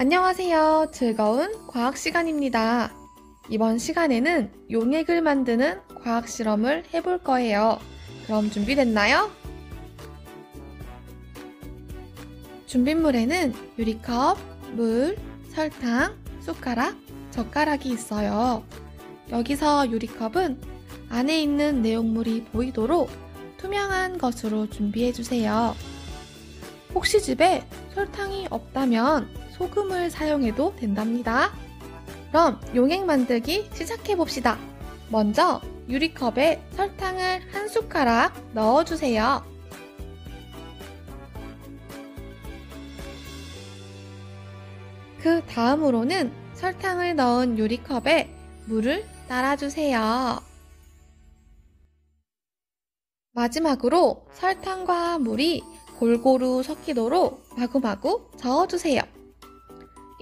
안녕하세요. 즐거운 과학 시간입니다. 이번 시간에는 용액을 만드는 과학 실험을 해볼 거예요. 그럼 준비됐나요? 준비물에는 유리컵, 물, 설탕, 숟가락, 젓가락이 있어요. 여기서 유리컵은 안에 있는 내용물이 보이도록 투명한 것으로 준비해주세요. 혹시 집에 설탕이 없다면 소금을 사용해도 된답니다. 그럼 용액 만들기 시작해봅시다. 먼저 유리컵에 설탕을 한 숟가락 넣어주세요. 그 다음으로는 설탕을 넣은 유리컵에 물을 따라주세요. 마지막으로 설탕과 물이 골고루 섞이도록 마구마구 저어주세요.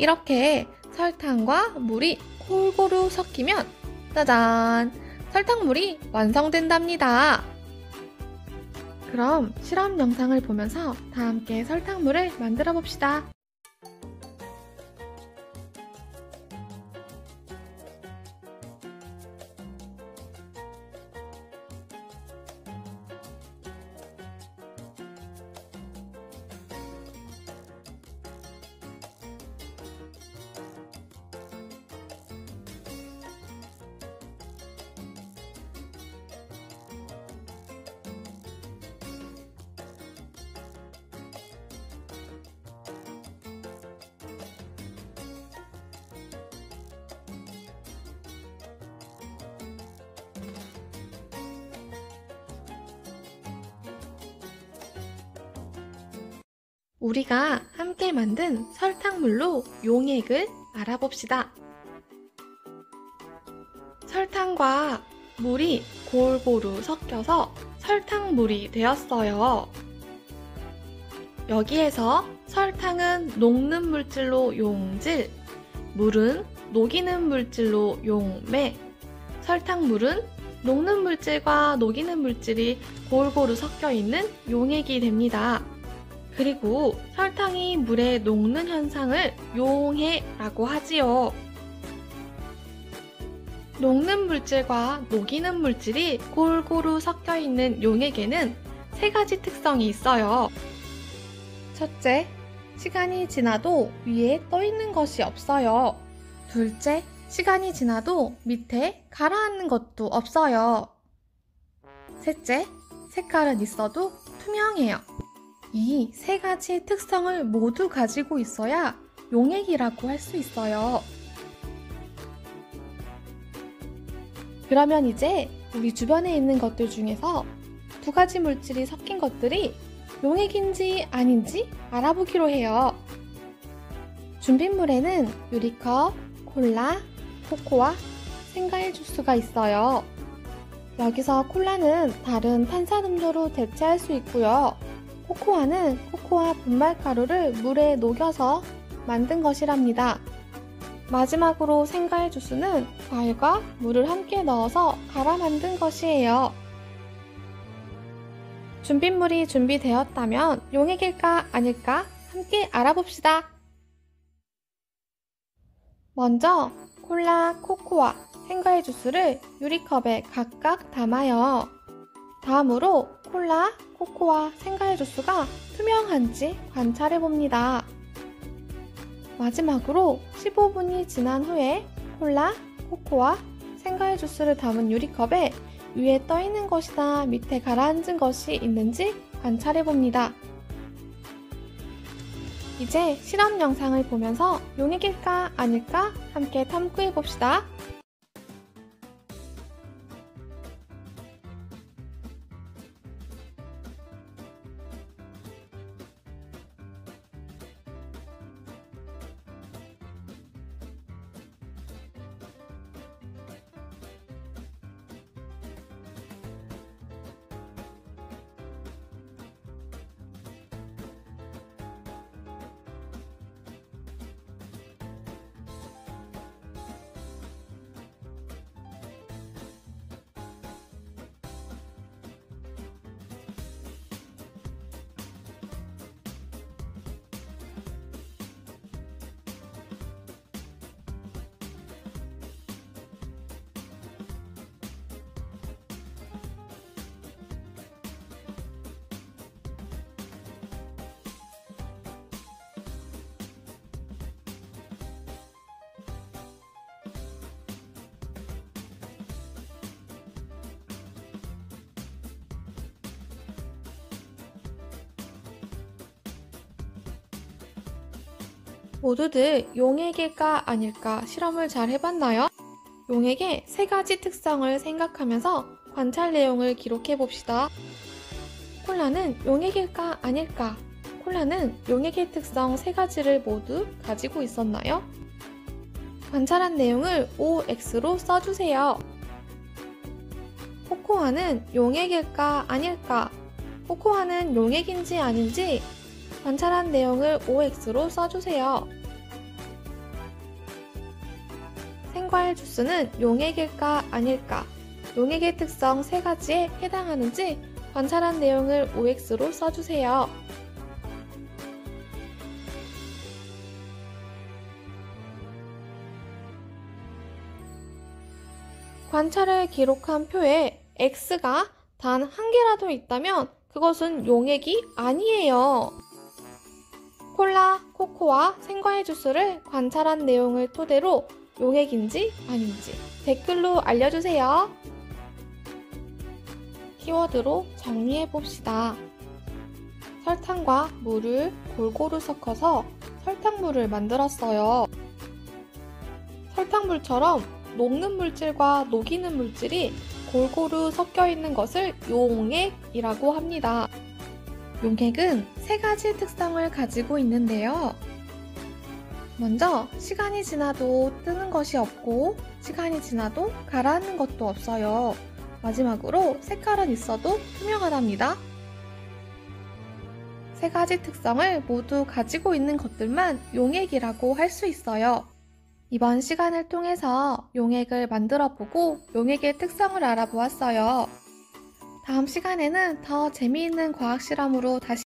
이렇게 설탕과 물이 골고루 섞이면 짜잔! 설탕물이 완성된답니다. 그럼 실험 영상을 보면서 다 함께 설탕물을 만들어 봅시다. 우리가 함께 만든 설탕물로 용액을 알아봅시다. 설탕과 물이 골고루 섞여서 설탕물이 되었어요. 여기에서 설탕은 녹는 물질로 용질, 물은 녹이는 물질로 용매, 설탕물은 녹는 물질과 녹이는 물질이 골고루 섞여 있는 용액이 됩니다. 그리고 설탕이 물에 녹는 현상을 용해라고 하지요. 녹는 물질과 녹이는 물질이 골고루 섞여 있는 용액에는 세 가지 특성이 있어요. 첫째, 시간이 지나도 위에 떠 있는 것이 없어요. 둘째, 시간이 지나도 밑에 가라앉는 것도 없어요. 셋째, 색깔은 있어도 투명해요. 이 세 가지 특성을 모두 가지고 있어야 용액이라고 할 수 있어요. 그러면 이제 우리 주변에 있는 것들 중에서 두 가지 물질이 섞인 것들이 용액인지 아닌지 알아보기로 해요. 준비물에는 유리컵, 콜라, 코코아, 생과일 주스가 있어요. 여기서 콜라는 다른 탄산음료로 대체할 수 있고요. 코코아는 코코아 분말가루를 물에 녹여서 만든 것이랍니다. 마지막으로 생과일 주스는 과일과 물을 함께 넣어서 갈아 만든 것이에요. 준비물이 준비되었다면 용액일까 아닐까 함께 알아봅시다. 먼저 콜라, 코코아, 생과일 주스를 유리컵에 각각 담아요. 다음으로 콜라, 코코아, 생과일 주스가 투명한지 관찰해 봅니다. 마지막으로 15분이 지난 후에 콜라, 코코아, 생과일 주스를 담은 유리컵에 위에 떠 있는 것이나 밑에 가라앉은 것이 있는지 관찰해 봅니다. 이제 실험 영상을 보면서 용액일까 아닐까 함께 탐구해 봅시다. 모두들 용액일까 아닐까 실험을 잘 해봤나요? 용액의 세 가지 특성을 생각하면서 관찰 내용을 기록해 봅시다. 콜라는 용액일까 아닐까? 콜라는 용액의 특성 세 가지를 모두 가지고 있었나요? 관찰한 내용을 OX로 써주세요. 코코아는 용액일까 아닐까? 코코아는 용액인지 아닌지 관찰한 내용을 OX로 써주세요. 생과일 주스는 용액일까 아닐까? 용액의 특성 세 가지에 해당하는지 관찰한 내용을 OX로 써주세요. 관찰을 기록한 표에 X가 단 한 개라도 있다면 그것은 용액이 아니에요. 콜라, 코코아, 생과일 주스를 관찰한 내용을 토대로 용액인지 아닌지 댓글로 알려주세요. 키워드로 정리해 봅시다. 설탕과 물을 골고루 섞어서 설탕물을 만들었어요. 설탕물처럼 녹는 물질과 녹이는 물질이 골고루 섞여 있는 것을 용액이라고 합니다. 용액은 세 가지 특성을 가지고 있는데요. 먼저 시간이 지나도 뜨는 것이 없고 시간이 지나도 가라앉는 것도 없어요. 마지막으로 색깔은 있어도 투명하답니다. 세 가지 특성을 모두 가지고 있는 것들만 용액이라고 할 수 있어요. 이번 시간을 통해서 용액을 만들어보고 용액의 특성을 알아보았어요. 다음 시간에는 더 재미있는 과학 실험으로 다시